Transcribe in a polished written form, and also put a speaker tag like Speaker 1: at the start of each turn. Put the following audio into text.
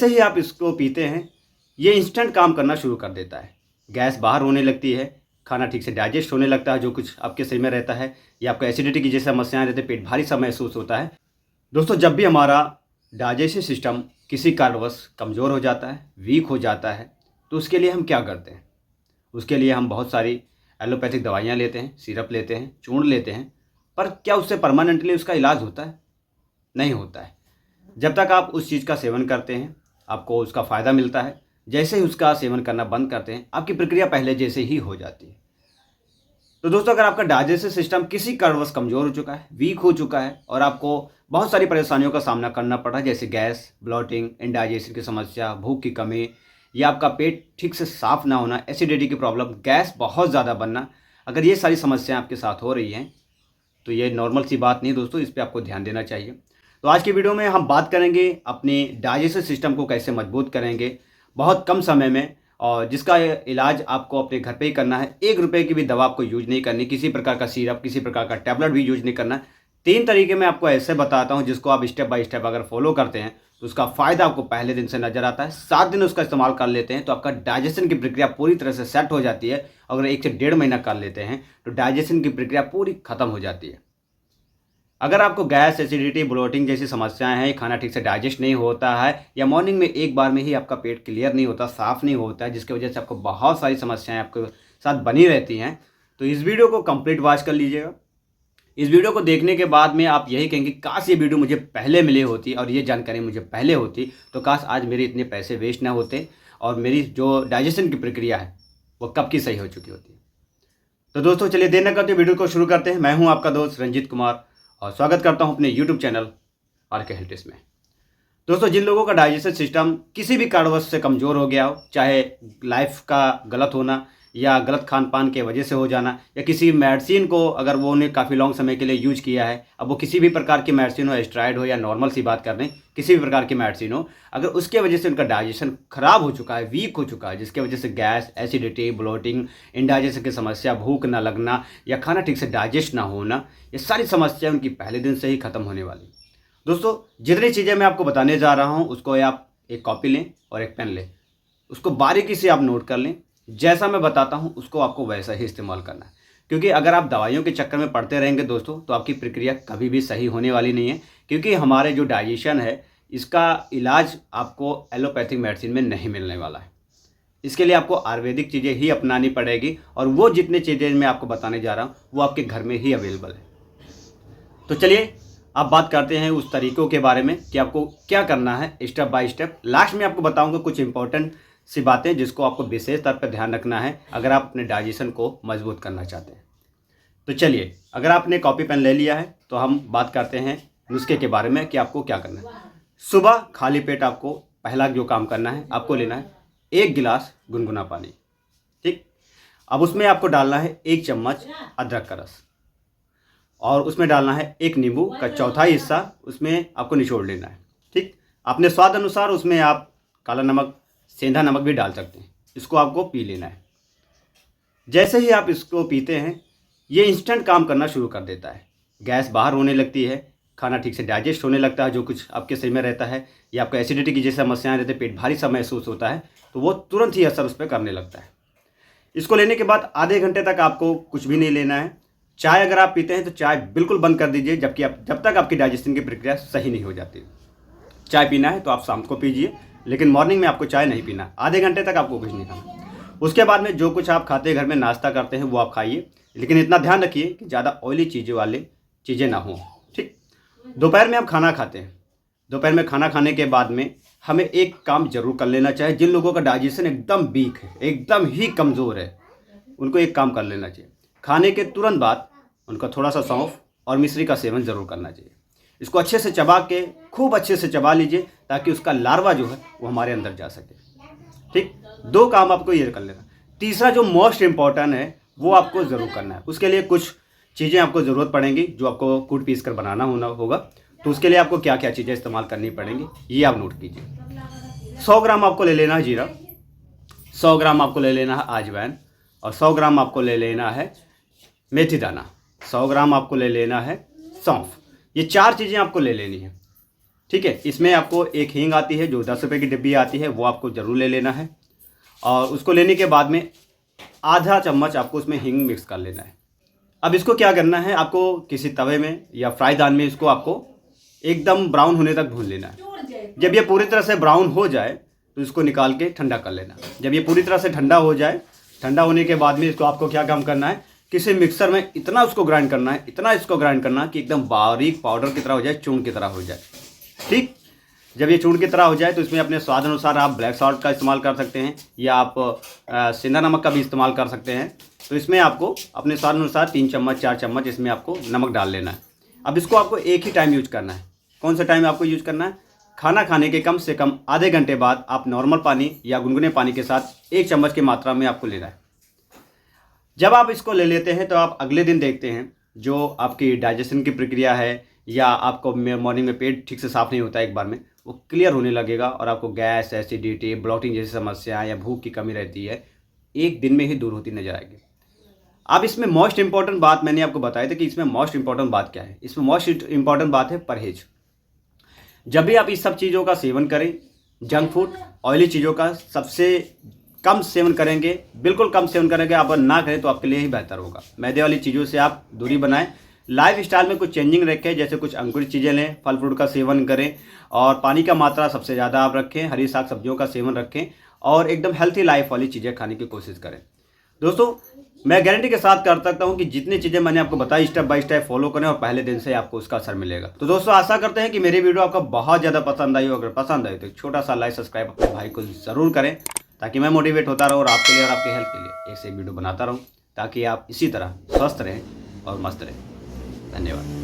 Speaker 1: जैसे ही आप इसको पीते हैं ये इंस्टेंट काम करना शुरू कर देता है। गैस बाहर होने लगती है, खाना ठीक से डाइजेस्ट होने लगता है, जो कुछ आपके शरीर में रहता है, या आपको एसिडिटी की जैसे समस्याएं रहती है, पेट भारी सा महसूस होता है। दोस्तों, जब भी हमारा डाइजेस्टिव सिस्टम किसी कारणवश कमज़ोर हो जाता है, वीक हो जाता है, तो उसके लिए हम क्या करते हैं? उसके लिए हम बहुत सारी एलोपैथिक दवाइयाँ लेते हैं, सिरप लेते हैं, चूर्ण लेते हैं, पर क्या उससे परमानेंटली उसका इलाज होता है? नहीं होता है। जब तक आप उस चीज़ का सेवन करते हैं, आपको उसका फ़ायदा मिलता है। जैसे ही उसका सेवन करना बंद करते हैं, आपकी प्रक्रिया पहले जैसे ही हो जाती है। तो दोस्तों, अगर आपका डाइजेस्टिव सिस्टम किसी कारणवश कमज़ोर हो चुका है, वीक हो चुका है और आपको बहुत सारी परेशानियों का सामना करना पड़ रहा है, जैसे गैस, ब्लॉटिंग, इंडाइजेशन की समस्या, भूख की कमी, या आपका पेट ठीक से साफ़ ना होना, एसिडिटी की प्रॉब्लम, गैस बहुत ज़्यादा बनना, अगर ये सारी समस्याएं आपके साथ हो रही हैं तो ये नॉर्मल सी बात नहीं दोस्तों, इस पर आपको ध्यान देना चाहिए। तो आज की वीडियो में हम बात करेंगे अपनी डाइजेस्टिव सिस्टम को कैसे मजबूत करेंगे बहुत कम समय में, और जिसका इलाज आपको अपने घर पे ही करना है। 1 रुपये की भी दवा आपको यूज नहीं करनी, किसी प्रकार का सिरप, किसी प्रकार का टैबलेट भी यूज नहीं करना। 3 तरीके मैं आपको ऐसे बताता हूँ जिसको आप स्टेप बाय स्टेप अगर फॉलो करते हैं तो उसका फ़ायदा आपको पहले दिन से नजर आता है। 7 दिन उसका इस्तेमाल कर लेते हैं तो आपका डाइजेशन की प्रक्रिया पूरी तरह से सेट हो जाती है। अगर 1 से 1.5 महीना कर लेते हैं तो डाइजेशन की प्रक्रिया पूरी खत्म हो जाती है। अगर आपको गैस, एसिडिटी, ब्लोटिंग जैसी समस्याएं हैं, खाना ठीक से डाइजेस्ट नहीं होता है, या मॉर्निंग में एक बार में ही आपका पेट क्लियर नहीं होता, साफ़ नहीं होता है, जिसकी वजह से आपको बहुत सारी समस्याएं आपके साथ बनी रहती हैं, तो इस वीडियो को कंप्लीट वॉच कर लीजिएगा। इस वीडियो को देखने के बाद में आप यही कहेंगे काश ये वीडियो मुझे पहले मिली होती और ये जानकारी मुझे पहले होती, तो काश आज मेरे इतने पैसे वेस्ट ना होते और मेरी जो डाइजेशन की प्रक्रिया है वो कब की सही हो चुकी होती। तो दोस्तों, चलिए देर न करते वीडियो को शुरू करते हैं। मैं हूं आपका दोस्त रंजीत कुमार और स्वागत करता हूं अपने YouTube channel RK health tips में। दोस्तों, जिन लोगों का डाइजेशन सिस्टम किसी भी कारणवश से कमज़ोर हो गया हो, चाहे लाइफ का गलत होना या गलत खान पान के वजह से हो जाना, या किसी मेडिसिन को अगर वो उन्हें काफ़ी लॉन्ग समय के लिए यूज किया है, अब वो किसी भी प्रकार की मेडिसिन हो, एस्टेरॉइड हो या नॉर्मल सी बात कर दें किसी भी प्रकार की मेडिसिन हो, अगर उसके वजह से उनका डाइजेशन खराब हो चुका है, वीक हो चुका है, जिसके वजह से गैस, एसिडिटी, ब्लोटिंग, इंडाइजेशन की समस्या, भूख ना लगना या खाना ठीक से डाइजेस्ट ना होना, ये सारी समस्याएं उनकी पहले दिन से ही खत्म होने वाली। दोस्तों, जितनी चीज़ें मैं आपको बताने जा रहा हूँ उसको आप एक कॉपी लें और एक पेन लें, उसको बारीकी से आप नोट कर लें। जैसा मैं बताता हूँ उसको आपको वैसा ही इस्तेमाल करना है, क्योंकि अगर आप दवाइयों के चक्कर में पड़ते रहेंगे दोस्तों तो आपकी प्रक्रिया कभी भी सही होने वाली नहीं है, क्योंकि हमारे जो डाइजेशन है इसका इलाज आपको एलोपैथिक मेडिसिन में नहीं मिलने वाला है। इसके लिए आपको आयुर्वेदिक चीज़ें ही अपनानी पड़ेगी, और वो जितनी चीज़ें मैं आपको बताने जा रहा हूँ वो आपके घर में ही अवेलेबल है। तो चलिए अब बात करते हैं उस तरीक़ों के बारे में कि आपको क्या करना है स्टेप बाय स्टेप। लास्ट में आपको बताऊंगा कुछ इंपॉर्टेंट सी बातें जिसको आपको विशेष तौर पर ध्यान रखना है अगर आप अपने डाइजेशन को मजबूत करना चाहते हैं। तो चलिए, अगर आपने कॉपी पेन ले लिया है तो हम बात करते हैं नुस्खे के बारे में कि आपको क्या करना है। सुबह खाली पेट आपको पहला जो काम करना है, आपको लेना है 1 गिलास गुनगुना पानी। ठीक, अब उसमें आपको डालना है 1 चम्मच अदरक का रस, और उसमें डालना है 1 नींबू का चौथाई हिस्सा, उसमें आपको निचोड़ लेना है। ठीक, अपने स्वाद अनुसार उसमें आप काला नमक, सेंधा नमक भी डाल सकते हैं। इसको आपको पी लेना है। जैसे ही आप इसको पीते हैं ये इंस्टेंट काम करना शुरू कर देता है। गैस बाहर होने लगती है, खाना ठीक से डाइजेस्ट होने लगता है, जो कुछ आपके शरीर में रहता है, या आपको एसिडिटी की जैसे समस्याएं रहती है, पेट भारी सा महसूस होता है, तो वो तुरंत ही असर उस पर करने लगता है। इसको लेने के बाद आधे घंटे तक आपको कुछ भी नहीं लेना है। चाय अगर आप पीते हैं तो चाय बिल्कुल बंद कर दीजिए, जब तक आपकी डाइजेशन की प्रक्रिया सही नहीं हो जाती। चाय पीना है तो आप शाम को पीजिए, लेकिन मॉर्निंग में आपको चाय नहीं पीना। आधे घंटे तक आपको कुछ नहीं खाना। उसके बाद में जो कुछ आप खाते हैं, घर में नाश्ता करते हैं, वो आप खाइए, लेकिन इतना ध्यान रखिए कि ज़्यादा ऑयली चीज़ें वाले चीज़ें ना हों। ठीक, दोपहर में आप खाना खाते हैं, दोपहर में खाना खाने के बाद में हमें एक काम जरूर कर लेना चाहिए। जिन लोगों का डाइजेशन एकदम वीक है, एकदम ही कमज़ोर है, उनको एक काम कर लेना चाहिए। खाने के तुरंत बाद उनको थोड़ा सा सौंफ और मिश्री का सेवन ज़रूर करना चाहिए। इसको अच्छे से चबा के, खूब अच्छे से चबा लीजिए, ताकि उसका लार्वा जो है वो हमारे अंदर जा सके। ठीक, 2 काम आपको ये कर लेना। तीसरा जो मोस्ट इम्पॉर्टेंट है वो आपको ज़रूर करना है। उसके लिए कुछ चीज़ें आपको ज़रूरत पड़ेंगी जो आपको कूट पीस कर बनाना होगा। तो उसके लिए आपको क्या क्या चीज़ें इस्तेमाल करनी पड़ेंगी ये आप नोट कीजिए। 100 ग्राम आपको ले लेना है जीरा, 100 ग्राम आपको ले लेना है अजवाइन, और 100 ग्राम आपको ले लेना है मेथी दाना, 100 ग्राम आपको ले लेना है सौंफ। ये 4 चीज़ें आपको ले लेनी है। ठीक है। इसमें आपको एक हींग आती है जो 10 रुपये की डिब्बी आती है, वो आपको ज़रूर ले लेना है। और उसको लेने के बाद में आधा चम्मच आपको उसमें हींग मिक्स कर लेना है। अब इसको क्या करना है, आपको किसी तवे में या फ्राई दान में इसको आपको एकदम ब्राउन होने तक भून लेना है। जब ये पूरी तरह से ब्राउन हो जाए तो इसको निकाल के ठंडा कर लेना। जब ये पूरी तरह से ठंडा हो जाए, ठंडा होने के बाद में इसको आपको क्या काम करना है, किसी मिक्सर में इतना उसको ग्राइंड करना है, इतना इसको ग्राइंड करना कि एकदम बारीक पाउडर की तरह हो जाए, चूर्ण की तरह हो जाए। ठीक, जब ये चूर्ण की तरह हो जाए तो इसमें अपने स्वाद अनुसार आप ब्लैक सॉल्ट का इस्तेमाल कर सकते हैं या आप सेंधा नमक का भी इस्तेमाल कर सकते हैं। तो इसमें आपको अपने स्वाद अनुसार 3 चम्मच 4 चम्मच इसमें आपको नमक डाल लेना है। अब इसको आपको एक ही टाइम यूज करना है। कौन सा टाइम आपको यूज करना है? खाना खाने के कम से कम आधे घंटे बाद आप नॉर्मल पानी या गुनगुने पानी के साथ 1 चम्मच की मात्रा में आपको लेना है। जब आप इसको ले लेते हैं तो आप अगले दिन देखते हैं जो आपकी डाइजेशन की प्रक्रिया है या आपको मॉर्निंग में पेट ठीक से साफ़ नहीं होता है एक बार में, वो क्लियर होने लगेगा और आपको गैस, एसिडिटी, ब्लॉटिंग जैसी समस्याएं या भूख की कमी रहती है, एक दिन में ही दूर होती नजर आएगी। अब इसमें मोस्ट इंपॉर्टेंट बात मैंने आपको बताई थी कि इसमें मोस्ट इंपॉर्टेंट बात क्या है। इसमें मोस्ट इंपॉर्टेंट बात है परहेज। जब भी आप इस सब चीज़ों का सेवन करें, जंक फूड, ऑयली चीज़ों का सबसे कम सेवन करेंगे, बिल्कुल कम सेवन करेंगे, आप ना करें तो आपके लिए ही बेहतर होगा। मैदे वाली चीज़ों से आप दूरी बनाएं। लाइफ स्टाइल में कुछ चेंजिंग रखें, जैसे कुछ अंकुरित चीज़ें लें, फल फ्रूट का सेवन करें और पानी का मात्रा सबसे ज़्यादा आप रखें, हरी साग सब्जियों का सेवन रखें और एकदम हेल्थी लाइफ वाली चीज़ें खाने की कोशिश करें। दोस्तों, मैं गारंटी के साथ कर सकता हूं कि जितनी चीज़ें मैंने आपको बताई स्टेप बाय स्टेप फॉलो करें और पहले दिन से आपको उसका असर मिलेगा। तो दोस्तों, आशा करते हैं कि मेरी वीडियो आपको बहुत ज़्यादा पसंद आई हो। अगर पसंद आई तो एक छोटा सा लाइक सब्सक्राइब अपने भाई को ज़रूर करें ताकि मैं मोटिवेट होता रहूँ और आपके लिए और आपके हेल्थ के लिए एक से एक वीडियो बनाता रहूँ ताकि आप इसी तरह स्वस्थ रहें और मस्त रहें। धन्यवाद।